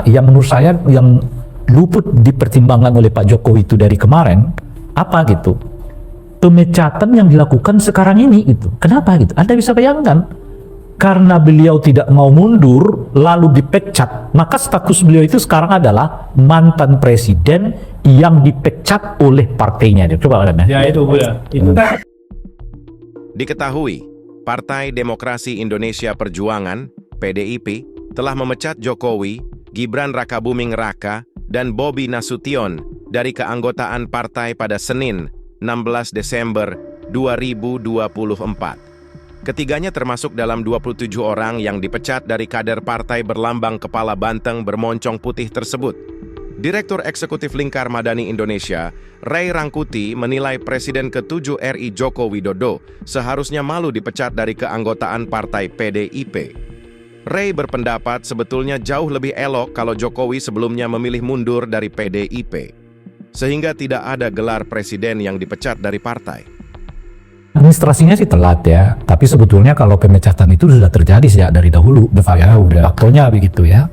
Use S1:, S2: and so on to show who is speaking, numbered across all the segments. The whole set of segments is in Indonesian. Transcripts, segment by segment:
S1: yang menurut saya yang luput dipertimbangkan oleh Pak Jokowi itu dari kemarin apa gitu, pemecatan yang dilakukan sekarang ini gitu. Kenapa gitu? Anda bisa bayangkan, karena beliau tidak mau mundur lalu dipecat, maka status beliau itu sekarang adalah mantan presiden yang dipecat oleh partainya. Coba kan
S2: ya itu ya. Itu kan
S3: Diketahui, Partai Demokrasi Indonesia Perjuangan (PDIP) telah memecat Jokowi, Gibran Rakabuming Raka, dan Bobi Nasution dari keanggotaan partai pada Senin, 16 Desember 2024. Ketiganya termasuk dalam 27 orang yang dipecat dari kader partai berlambang kepala banteng bermoncong putih tersebut. Direktur Eksekutif Lingkar Madani Indonesia, Ray Rangkuti, menilai Presiden ke-7 RI Joko Widodo seharusnya malu dipecat dari keanggotaan partai PDIP. Ray berpendapat sebetulnya jauh lebih elok kalau Jokowi sebelumnya memilih mundur dari PDIP, sehingga tidak ada gelar presiden yang dipecat dari partai.
S1: Administrasinya sih telat ya, tapi sebetulnya kalau pemecatan itu sudah terjadi sejak dari dahulu, udah waktunya begitu ya.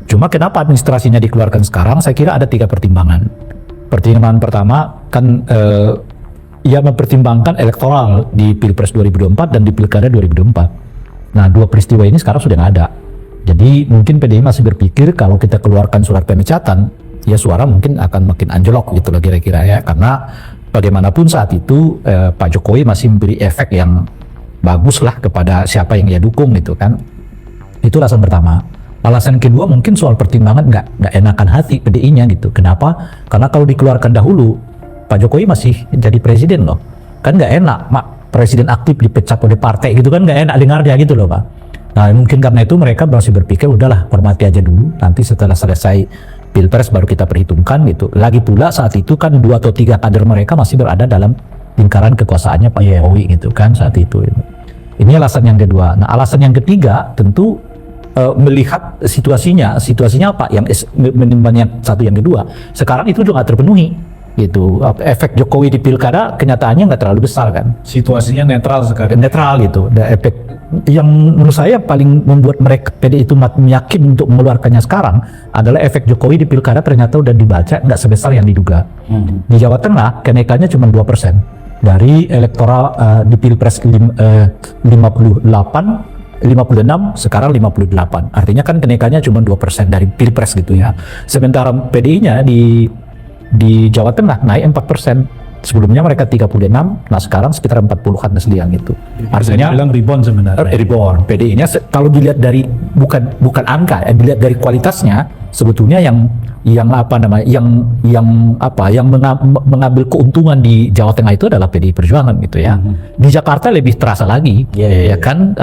S1: Cuma kenapa administrasinya dikeluarkan sekarang? Saya kira ada 3 pertimbangan. Pertimbangan pertama kan ia mempertimbangkan elektoral di Pilpres 2024 dan di Pilkada 2024. Nah, 2 peristiwa ini sekarang sudah nggak ada. Jadi mungkin PDI masih berpikir kalau kita keluarkan surat pemecatan, ya suara mungkin akan makin anjlok gitu loh kira-kira ya. Karena bagaimanapun saat itu Pak Jokowi masih memberi efek yang bagus lah kepada siapa yang ia dukung gitu kan. Itu alasan pertama. Alasan kedua mungkin soal pertimbangan nggak enakan hati PDI-nya gitu. Kenapa? Karena kalau dikeluarkan dahulu, Pak Jokowi masih jadi presiden loh. Kan nggak enak, presiden aktif dipecat oleh partai gitu kan, nggak enak dengarnya gitu loh Pak. Nah mungkin karena itu mereka masih berpikir udahlah hormati aja dulu, nanti setelah selesai Pilpres baru kita perhitungkan gitu. Lagi pula saat itu kan 2 atau 3 kader mereka masih berada dalam lingkaran kekuasaannya Pak Jokowi gitu kan saat itu. Ini alasan yang kedua. Nah alasan yang ketiga tentu melihat situasinya apa yang menimbang yang satu yang kedua. Sekarang itu juga nggak terpenuhi gitu. Efek Jokowi di pilkada kenyataannya nggak terlalu besar kan.
S2: situasinya netral sekarang.
S1: Netral gitu. Dan efek yang menurut saya paling membuat mereka PDI itu yakin untuk mengeluarkannya sekarang adalah efek Jokowi di pilkada ternyata udah dibaca nggak sebesar yang diduga. Di Jawa Tengah kenaikannya cuma 2% dari elektoral di Pilpres 56 sekarang 58. Artinya kan kenaikannya cuma 2% dari Pilpres gitu ya. Sementara PDI-nya di Jawa Tengah naik 4%. Sebelumnya mereka 36, nah sekarang sekitar 40-an aslian itu. Artinya
S2: bilang rebound sebenarnya.
S1: Rebound. PDI-nya kalau dilihat dari bukan angka, dilihat dari kualitasnya sebetulnya yang mengambil keuntungan di Jawa Tengah itu adalah PDI Perjuangan gitu ya. Di Jakarta lebih terasa lagi, ya kan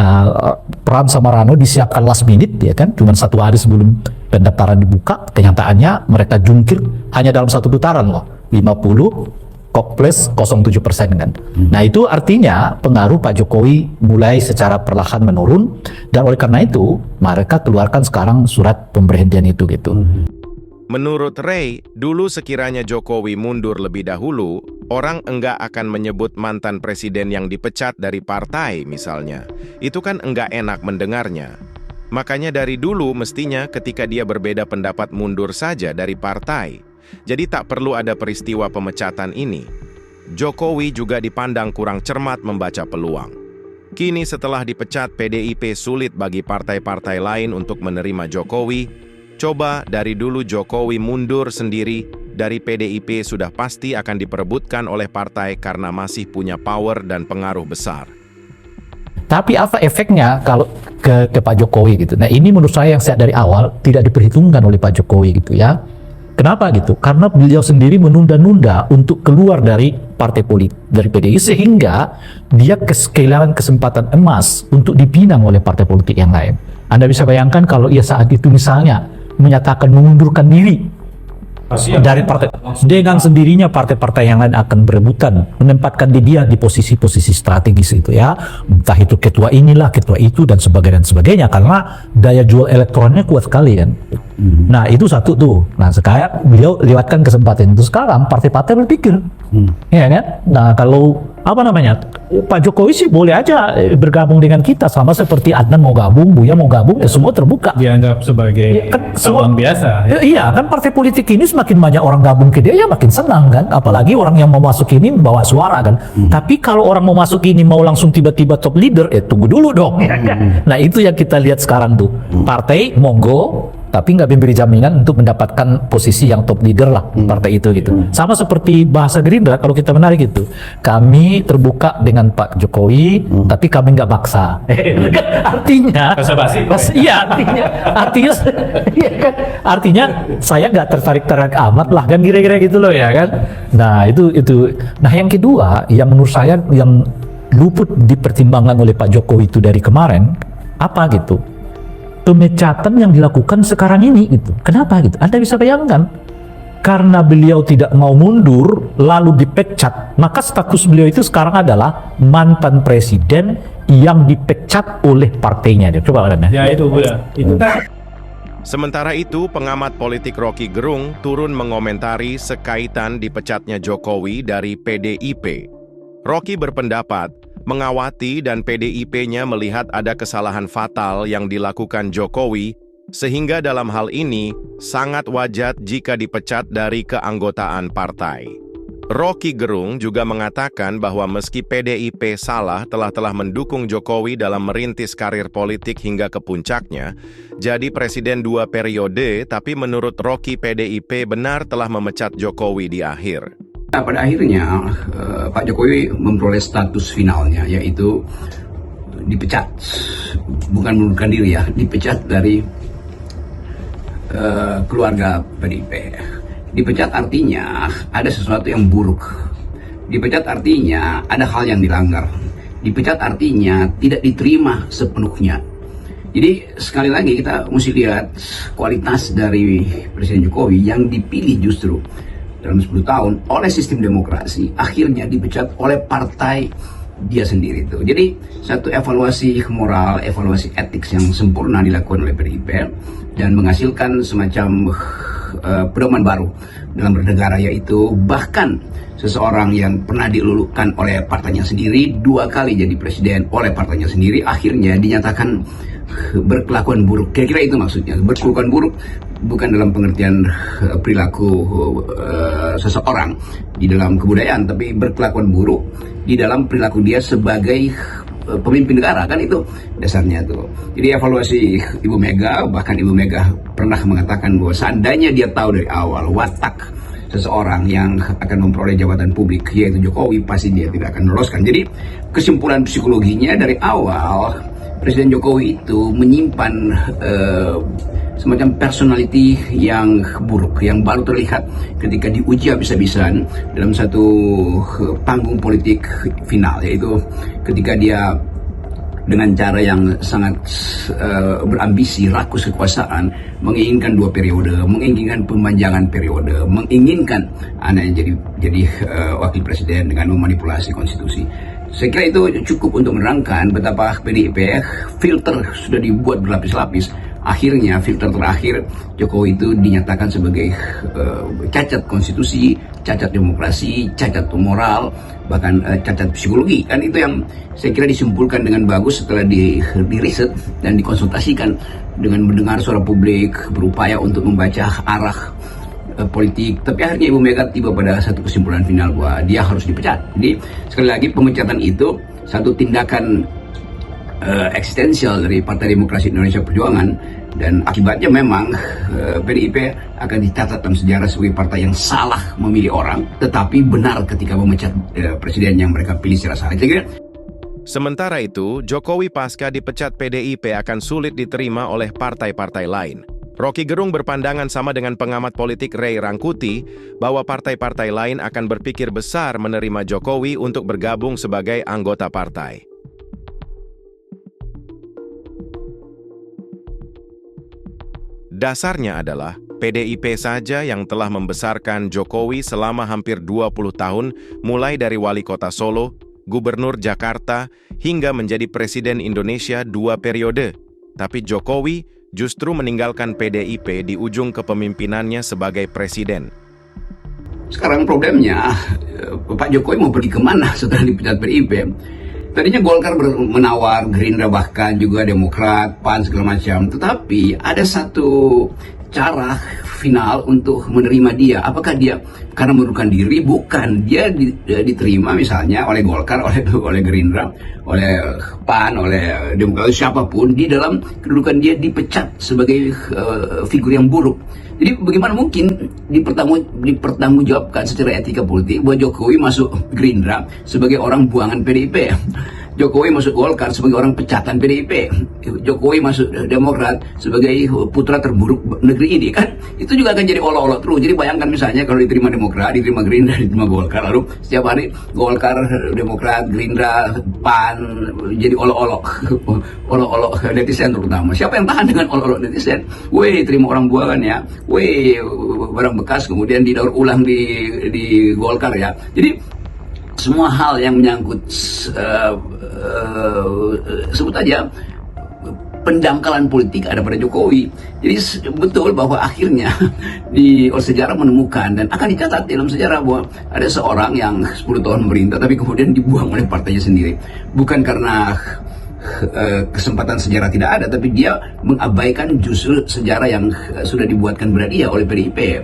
S1: Pram sama Rano disiapkan last minute ya kan, cuma 1 hari sebelum pendaftaran dibuka, kenyataannya mereka jungkir hanya dalam 1 putaran loh, 50 plus 07% kan. Nah itu artinya pengaruh Pak Jokowi mulai secara perlahan menurun, dan oleh karena itu mereka keluarkan sekarang surat pemberhentian itu gitu.
S3: Menurut Ray, dulu sekiranya Jokowi mundur lebih dahulu, orang enggak akan menyebut mantan presiden yang dipecat dari partai misalnya. Itu kan enggak enak mendengarnya. Makanya dari dulu mestinya ketika dia berbeda pendapat mundur saja dari partai. Jadi tak perlu ada peristiwa pemecatan ini. Jokowi juga dipandang kurang cermat membaca peluang. Kini setelah dipecat, PDIP sulit bagi partai-partai lain untuk menerima Jokowi. Coba dari dulu Jokowi mundur sendiri, dari PDIP sudah pasti akan diperebutkan oleh partai karena masih punya power dan pengaruh besar.
S1: Tapi apa efeknya kalau ke Pak Jokowi gitu? Nah ini menurut saya yang dari awal tidak diperhitungkan oleh Pak Jokowi gitu ya. Kenapa gitu? Karena beliau sendiri menunda-nunda untuk keluar dari partai politik, dari PDI, sehingga dia kehilangan kesempatan emas untuk dipinang oleh partai politik yang lain. Anda bisa bayangkan kalau ia saat itu misalnya menyatakan mengundurkan diri dari partai, dengan sendirinya partai-partai yang lain akan berebutan menempatkan dia di posisi-posisi strategis itu ya, entah itu ketua inilah, ketua itu dan sebagainya, karena daya jual elektoralnya kuat sekali kan. Nah itu satu tuh. Nah sekarang beliau lewatkan kesempatan itu. Sekarang partai-partai berpikir ya kan. Nah kalau Pak Jokowi sih boleh aja bergabung dengan kita, sama seperti Adnan mau gabung, Buya mau gabung, ya semua terbuka.
S2: Dianggap sebagai
S1: Ya, kan
S2: calon biasa. Ya.
S1: Iya kan, partai politik ini semakin banyak orang gabung ke dia ya makin senang kan, apalagi orang yang mau masuk ini membawa suara kan. Tapi kalau orang mau masuk ini mau langsung tiba-tiba top leader, tunggu dulu dong ya kan? Nah itu yang kita lihat sekarang tuh, partai monggo tapi nggak memberi jaminan untuk mendapatkan posisi yang top leader lah partai itu gitu. Sama seperti bahasa Gerindra kalau kita menarik itu, kami terbuka dengan Pak Jokowi tapi kami nggak maksa. Artinya
S2: Basa-basi.
S1: iya artinya iya kan, artinya saya nggak tertarik amat lah kan, kira-kira gitu loh ya kan. Nah itu. Nah yang kedua yang menurut saya yang luput dipertimbangkan oleh Pak Jokowi itu dari kemarin apa gitu, pemecatan yang dilakukan sekarang ini gitu. Kenapa gitu? Anda bisa bayangkan, karena beliau tidak mau mundur lalu dipecat, maka status beliau itu sekarang adalah mantan presiden yang dipecat oleh partainya. Coba Anda.
S2: Ya itu udah. Itu kan
S3: Sementara itu, pengamat politik Rocky Gerung turun mengomentari sekaitan dipecatnya Jokowi dari PDIP. Rocky berpendapat, Mengawati dan PDIP-nya melihat ada kesalahan fatal yang dilakukan Jokowi, sehingga dalam hal ini sangat wajar jika dipecat dari keanggotaan partai. Rocky Gerung juga mengatakan bahwa meski PDIP telah mendukung Jokowi dalam merintis karir politik hingga ke puncaknya, jadi presiden 2 periode, tapi menurut Rocky PDIP benar telah memecat Jokowi di akhir.
S4: Nah, pada akhirnya Pak Jokowi memperoleh status finalnya, yaitu dipecat, bukan mengundurkan diri ya, dipecat dari keluarga PDIP. Dipecat artinya ada sesuatu yang buruk. Dipecat artinya ada hal yang dilanggar. Dipecat artinya tidak diterima sepenuhnya. Jadi sekali lagi kita mesti lihat kualitas dari Presiden Jokowi yang dipilih justru dalam 10 tahun oleh sistem demokrasi, akhirnya dipecat oleh partai dia sendiri itu. Jadi satu evaluasi moral, evaluasi etik yang sempurna dilakukan oleh PDIP dan menghasilkan semacam pedoman baru dalam bernegara, yaitu bahkan seseorang yang pernah dilulukan oleh partainya sendiri 2 kali jadi presiden oleh partainya sendiri akhirnya dinyatakan berkelakuan buruk. Kira-kira itu maksudnya. Berkelakuan buruk bukan dalam pengertian perilaku seseorang di dalam kebudayaan, tapi berkelakuan buruk di dalam perilaku dia sebagai pemimpin negara, kan itu dasarnya tuh. Jadi evaluasi Ibu Mega, bahkan Ibu Mega pernah mengatakan bahwa seandainya dia tahu dari awal watak seseorang yang akan memperoleh jabatan publik yaitu Jokowi, pasti dia tidak akan meloloskan. Jadi kesimpulan psikologinya dari awal, Presiden Jokowi itu menyimpan semacam personality yang buruk, yang baru terlihat ketika diuji habis-habisan dalam satu panggung politik final, yaitu ketika dia dengan cara yang sangat berambisi, rakus kekuasaan, menginginkan 2 periode, menginginkan pemanjangan periode, menginginkan anaknya jadi wakil presiden dengan memanipulasi konstitusi. Saya kira itu cukup untuk menerangkan betapa PDIP filter sudah dibuat berlapis-lapis. Akhirnya filter terakhir Jokowi itu dinyatakan sebagai cacat konstitusi, cacat demokrasi, cacat moral, bahkan cacat psikologi. Kan itu yang saya kira disimpulkan dengan bagus setelah diriset dan dikonsultasikan dengan mendengar suara publik, berupaya untuk membaca arah politik. Tapi akhirnya Ibu Mega tiba pada satu kesimpulan final bahwa dia harus dipecat. Jadi sekali lagi pemecatan itu satu tindakan eksistensial dari Partai Demokrasi Indonesia Perjuangan, dan akibatnya memang PDIP akan dicatat dalam sejarah sebagai partai yang salah memilih orang, tetapi benar ketika memecat presiden yang mereka pilih secara salah.
S3: Sementara itu, Jokowi pasca dipecat PDIP akan sulit diterima oleh partai-partai lain. Rocky Gerung berpandangan sama dengan pengamat politik Ray Rangkuti bahwa partai-partai lain akan berpikir besar menerima Jokowi untuk bergabung sebagai anggota partai. Dasarnya adalah PDIP saja yang telah membesarkan Jokowi selama hampir 20 tahun, mulai dari wali kota Solo, gubernur Jakarta, hingga menjadi presiden Indonesia 2 periode. Tapi Jokowi justru meninggalkan PDIP di ujung kepemimpinannya sebagai presiden.
S4: Sekarang problemnya, Pak Jokowi mau pergi kemana setelah dipecat PDIP? Tadinya Golkar menawar, Gerindra bahkan juga Demokrat, PAN segala macam. Tetapi ada satu cara final untuk menerima dia. Apakah dia karena mengundurkan diri? Bukan. Dia diterima misalnya oleh Golkar, oleh Gerindra, oleh PAN, oleh Demokrat, siapapun di dalam kedudukan dia dipecat sebagai figur yang buruk. Jadi bagaimana mungkin dipertanggungjawabkan secara etika politik bahwa Jokowi masuk Gerindra sebagai orang buangan PDIP, Jokowi masuk Golkar sebagai orang pecatan PDIP, Jokowi masuk Demokrat sebagai putra terburuk negeri ini, kan itu juga akan jadi olok-olok terus. Jadi bayangkan misalnya kalau diterima Demokrat, diterima Gerindra, diterima Golkar, lalu setiap hari Golkar, Demokrat, Gerindra, PAN jadi olok-olok olok-olok netizen terutama. Siapa yang tahan dengan olok-olok netizen? Weh, terima orang buangan ya, weh, barang bekas kemudian didaur ulang di Golkar ya. Jadi semua hal yang menyangkut sebut aja pendangkalan politik ada pada Jokowi. Jadi betul bahwa akhirnya di sejarah menemukan dan akan dicatat dalam sejarah bahwa ada seorang yang 10 tahun memerintah tapi kemudian dibuang oleh partainya sendiri. Bukan karena kesempatan sejarah tidak ada, tapi dia mengabaikan justru sejarah yang sudah dibuatkan pada dia oleh PDIP.